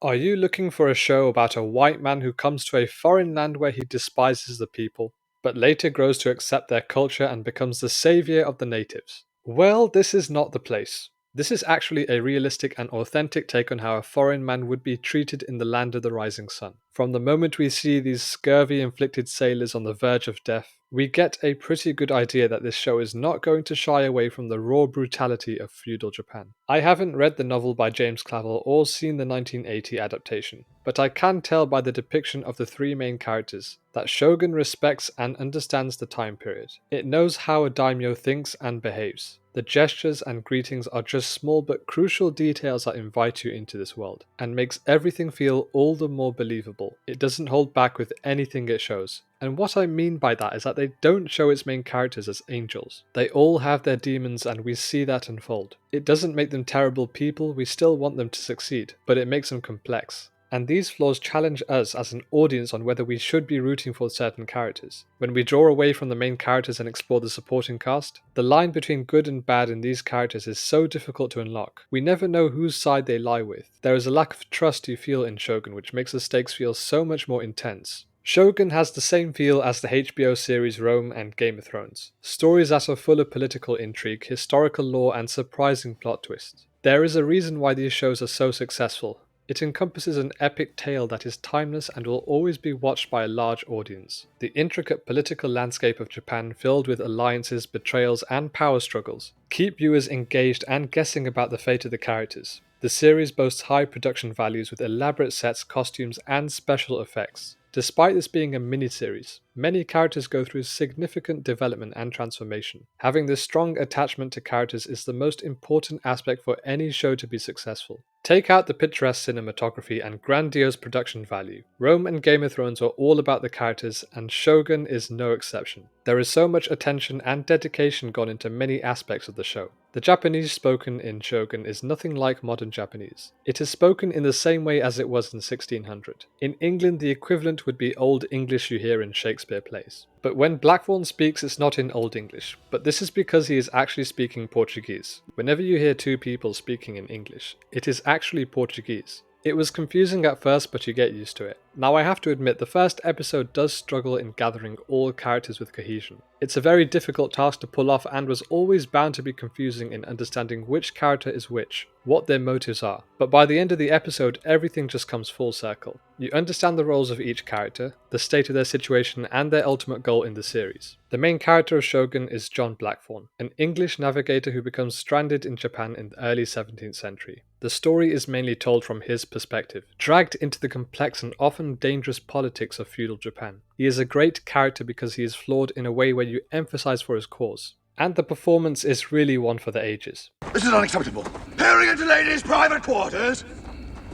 Are you looking for a show about a white man who comes to a foreign land where he despises the people, but later grows to accept their culture and becomes the savior of the natives? Well, this is not the place. This is actually a realistic and authentic take on how a foreign man would be treated in the land of the rising sun. From the moment we see these scurvy-inflicted sailors on the verge of death, we get a pretty good idea that this show is not going to shy away from the raw brutality of feudal Japan. I haven't read the novel by James Clavell or seen the 1980 adaptation, but I can tell by the depiction of the three main characters that Shogun respects and understands the time period. It knows how a daimyo thinks and behaves. The gestures and greetings are just small but crucial details that invite you into this world, and makes everything feel all the more believable. It doesn't hold back with anything it shows. And what I mean by that is that they don't show its main characters as angels. They all have their demons and we see that unfold. It doesn't make them terrible people, we still want them to succeed, but it makes them complex. And these flaws challenge us as an audience on whether we should be rooting for certain characters. When we draw away from the main characters and explore the supporting cast, the line between good and bad in these characters is so difficult to unlock. We never know whose side they lie with. There is a lack of trust you feel in Shogun, which makes the stakes feel so much more intense. Shogun has the same feel as the HBO series Rome and Game of Thrones. Stories that are full of political intrigue, historical lore, and surprising plot twists. There is a reason why these shows are so successful. It encompasses an epic tale that is timeless and will always be watched by a large audience. The intricate political landscape of Japan, filled with alliances, betrayals, and power struggles, keep viewers engaged and guessing about the fate of the characters. The series boasts high production values with elaborate sets, costumes, and special effects. Despite this being a miniseries, many characters go through significant development and transformation. Having this strong attachment to characters is the most important aspect for any show to be successful. Take out the picturesque cinematography and grandiose production value. Rome and Game of Thrones are all about the characters, and Shogun is no exception. There is so much attention and dedication gone into many aspects of the show. The Japanese spoken in Shogun is nothing like modern Japanese. It is spoken in the same way as it was in 1600. In England, the equivalent would be Old English you hear in Shakespeare plays. But when Blackthorn speaks, it's not in Old English, but this is because he is actually speaking Portuguese. Whenever you hear two people speaking in English, it is actually Portuguese. It was confusing at first, but you get used to it. Now I have to admit, the first episode does struggle in gathering all characters with cohesion. It's a very difficult task to pull off and was always bound to be confusing in understanding which character is which, what their motives are. But by the end of the episode, everything just comes full circle. You understand the roles of each character, the state of their situation, and their ultimate goal in the series. The main character of Shogun is John Blackthorn, an English navigator who becomes stranded in Japan in the early 17th century. The story is mainly told from his perspective, dragged into the complex and often dangerous politics of feudal Japan. He is a great character because he is flawed in a way where you emphasize for his cause. And the performance is really one for the ages. This is unacceptable. Peering into ladies' private quarters?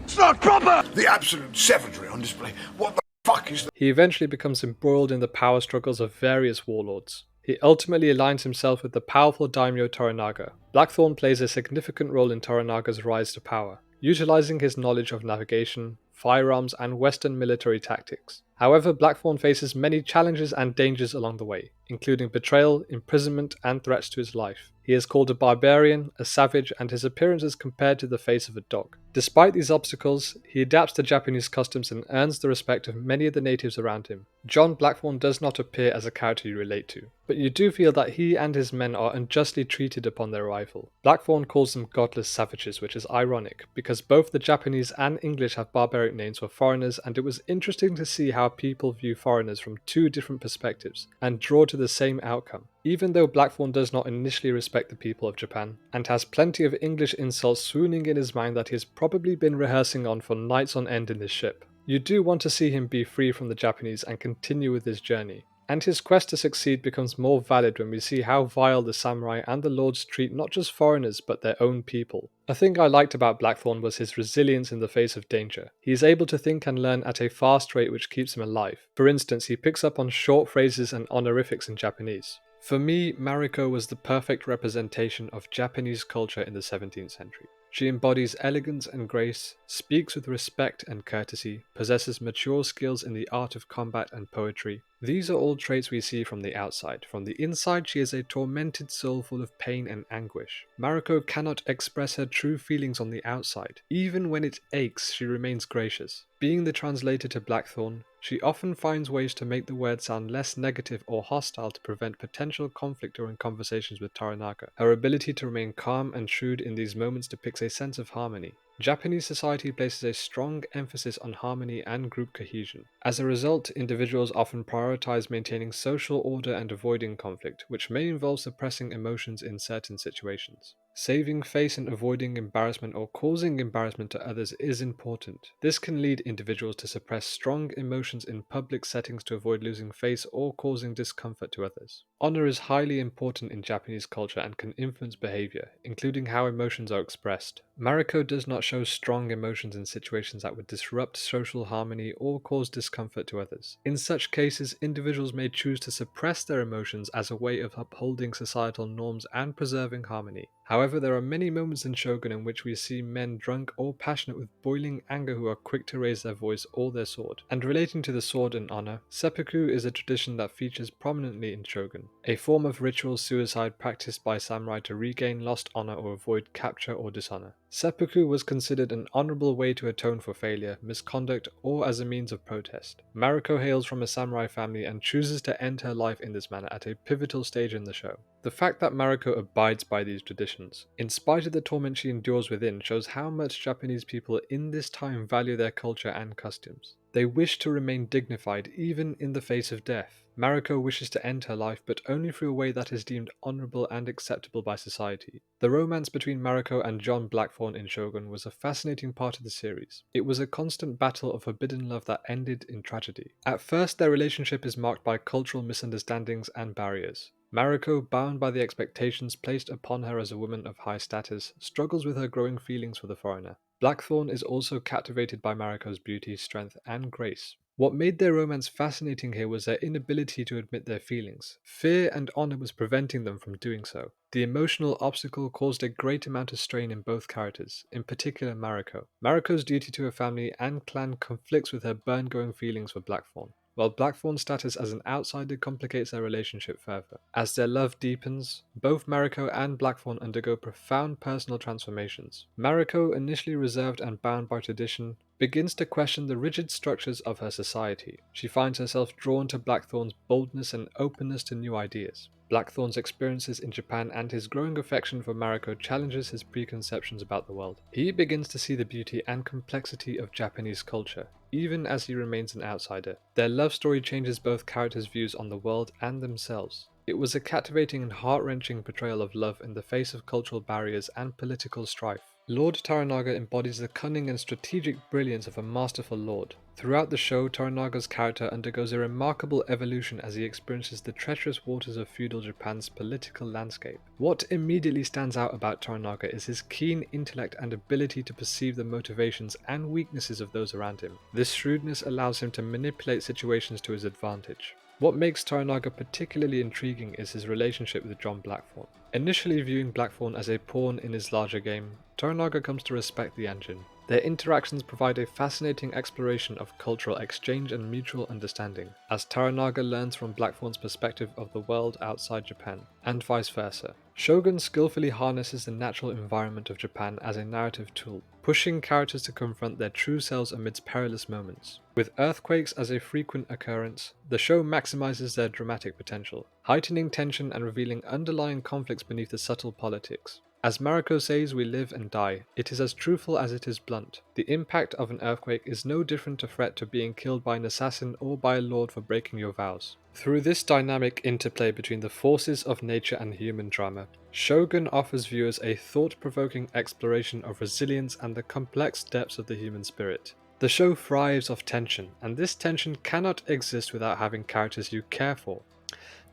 It's not proper! The absolute savagery on display. What the fuck is that? He eventually becomes embroiled in the power struggles of various warlords. He ultimately aligns himself with the powerful daimyo Toranaga. Blackthorn plays a significant role in Toranaga's rise to power, utilizing his knowledge of navigation, firearms, and Western military tactics. However, Blackthorn faces many challenges and dangers along the way, including betrayal, imprisonment, and threats to his life. He is called a barbarian, a savage, and his appearance is compared to the face of a dog. Despite these obstacles, he adapts to Japanese customs and earns the respect of many of the natives around him. John Blackthorn does not appear as a character you relate to, but you do feel that he and his men are unjustly treated upon their arrival. Blackthorn calls them godless savages, which is ironic, because both the Japanese and English have barbaric names for foreigners, and it was interesting to see how people view foreigners from two different perspectives, and draw to the same outcome. Even though Blackthorn does not initially respect the people of Japan, and has plenty of English insults swooning in his mind that he has probably been rehearsing on for nights on end in his ship, you do want to see him be free from the Japanese and continue with his journey. And his quest to succeed becomes more valid when we see how vile the samurai and the lords treat not just foreigners but their own people. A thing I liked about Blackthorn was his resilience in the face of danger. He is able to think and learn at a fast rate which keeps him alive. For instance, he picks up on short phrases and honorifics in Japanese. For me, Mariko was the perfect representation of Japanese culture in the 17th century. She embodies elegance and grace, speaks with respect and courtesy, possesses mature skills in the art of combat and poetry, These are all traits we see from the outside. From the inside, she is a tormented soul full of pain and anguish. Mariko cannot express her true feelings on the outside. Even when it aches, she remains gracious. Being the translator to Blackthorn, she often finds ways to make the word sound less negative or hostile to prevent potential conflict during conversations with Toranaga. Her ability to remain calm and shrewd in these moments depicts a sense of harmony. Japanese society places a strong emphasis on harmony and group cohesion. As a result, individuals often prioritize maintaining social order and avoiding conflict, which may involve suppressing emotions in certain situations. Saving face and avoiding embarrassment or causing embarrassment to others is important. This can lead individuals to suppress strong emotions in public settings to avoid losing face or causing discomfort to others. Honor is highly important in Japanese culture and can influence behavior, including how emotions are expressed. Mariko does not show strong emotions in situations that would disrupt social harmony or cause discomfort to others. In such cases, individuals may choose to suppress their emotions as a way of upholding societal norms and preserving harmony. However, there are many moments in Shogun in which we see men drunk or passionate with boiling anger who are quick to raise their voice or their sword. And relating to the sword and honor, seppuku is a tradition that features prominently in Shogun, a form of ritual suicide practiced by samurai to regain lost honor or avoid capture or dishonor. Seppuku was considered an honorable way to atone for failure, misconduct, or as a means of protest. Mariko hails from a samurai family and chooses to end her life in this manner at a pivotal stage in the show. The fact that Mariko abides by these traditions, in spite of the torment she endures within, shows how much Japanese people in this time value their culture and customs. They wish to remain dignified even in the face of death. Mariko wishes to end her life, but only through a way that is deemed honorable and acceptable by society. The romance between Mariko and John Blackthorn in Shogun was a fascinating part of the series. It was a constant battle of forbidden love that ended in tragedy. At first, their relationship is marked by cultural misunderstandings and barriers. Mariko, bound by the expectations placed upon her as a woman of high status, struggles with her growing feelings for the foreigner. Blackthorn is also captivated by Mariko's beauty, strength, and grace. What made their romance fascinating here was their inability to admit their feelings. Fear and honor was preventing them from doing so. The emotional obstacle caused a great amount of strain in both characters, in particular Mariko. Mariko's duty to her family and clan conflicts with her burn-going feelings for Blackthorn, while Blackthorn's status as an outsider complicates their relationship further. As their love deepens, both Mariko and Blackthorn undergo profound personal transformations. Mariko, initially reserved and bound by tradition, begins to question the rigid structures of her society. She finds herself drawn to Blackthorn's boldness and openness to new ideas. Blackthorn's experiences in Japan and his growing affection for Mariko challenges his preconceptions about the world. He begins to see the beauty and complexity of Japanese culture, even as he remains an outsider. Their love story changes both characters' views on the world and themselves. It was a captivating and heart-wrenching portrayal of love in the face of cultural barriers and political strife. Lord Toranaga embodies the cunning and strategic brilliance of a masterful lord. Throughout the show, Toranaga's character undergoes a remarkable evolution as he experiences the treacherous waters of feudal Japan's political landscape. What immediately stands out about Toranaga is his keen intellect and ability to perceive the motivations and weaknesses of those around him. This shrewdness allows him to manipulate situations to his advantage. What makes Toranaga particularly intriguing is his relationship with John Blackthorn. Initially viewing Blackthorn as a pawn in his larger game, Toranaga comes to respect the engine. Their interactions provide a fascinating exploration of cultural exchange and mutual understanding, as Toranaga learns from Blackthorn's perspective of the world outside Japan, and vice versa. Shogun skillfully harnesses the natural environment of Japan as a narrative tool, pushing characters to confront their true selves amidst perilous moments. With earthquakes as a frequent occurrence, the show maximizes their dramatic potential, heightening tension and revealing underlying conflicts beneath the subtle politics. As Mariko says, we live and die. It is as truthful as it is blunt. The impact of an earthquake is no different a threat to being killed by an assassin or by a lord for breaking your vows. Through this dynamic interplay between the forces of nature and human drama, Shogun offers viewers a thought-provoking exploration of resilience and the complex depths of the human spirit. The show thrives off tension, and this tension cannot exist without having characters you care for.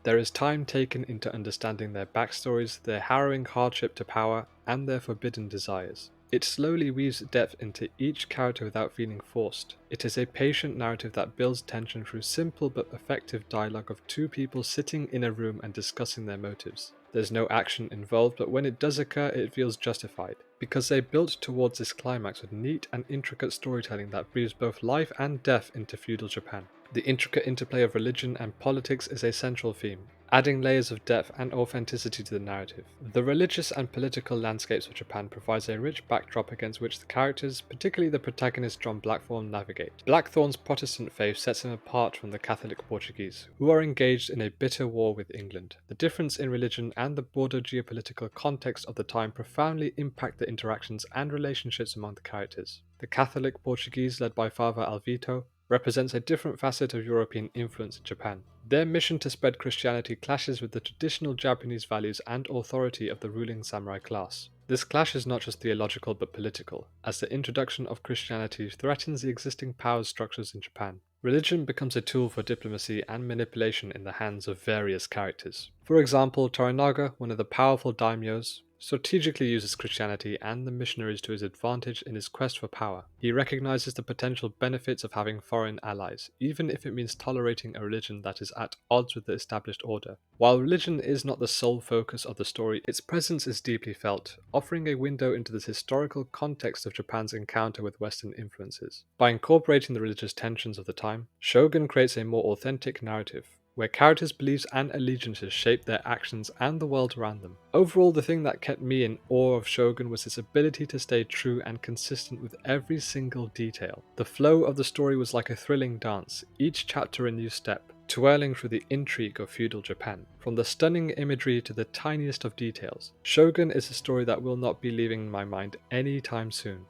There is time taken into understanding their backstories, their harrowing hardship to power, and their forbidden desires. It slowly weaves depth into each character without feeling forced. It is a patient narrative that builds tension through simple but effective dialogue of two people sitting in a room and discussing their motives. There's no action involved, but when it does occur, it feels justified, because they built towards this climax with neat and intricate storytelling that breathes both life and death into feudal Japan. The intricate interplay of religion and politics is a central theme, adding layers of depth and authenticity to the narrative. The religious and political landscapes of Japan provides a rich backdrop against which the characters, particularly the protagonist John Blackthorne, navigate. Blackthorne's Protestant faith sets him apart from the Catholic Portuguese, who are engaged in a bitter war with England. The difference in religion and the broader geopolitical context of the time profoundly impact the interactions and relationships among the characters. The Catholic Portuguese, led by Father Alvito, represents a different facet of European influence in Japan. Their mission to spread Christianity clashes with the traditional Japanese values and authority of the ruling samurai class. This clash is not just theological but political, as the introduction of Christianity threatens the existing power structures in Japan. Religion becomes a tool for diplomacy and manipulation in the hands of various characters. For example, Toranaga, one of the powerful daimyos, strategically uses Christianity and the missionaries to his advantage in his quest for power. He recognizes the potential benefits of having foreign allies, even if it means tolerating a religion that is at odds with the established order. While religion is not the sole focus of the story, its presence is deeply felt, offering a window into this historical context of Japan's encounter with Western influences. By incorporating the religious tensions of the time, Shogun creates a more authentic narrative, where characters' beliefs and allegiances shape their actions and the world around them. Overall, the thing that kept me in awe of Shogun was his ability to stay true and consistent with every single detail. The flow of the story was like a thrilling dance, each chapter a new step, twirling through the intrigue of feudal Japan. From the stunning imagery to the tiniest of details, Shogun is a story that will not be leaving my mind anytime soon.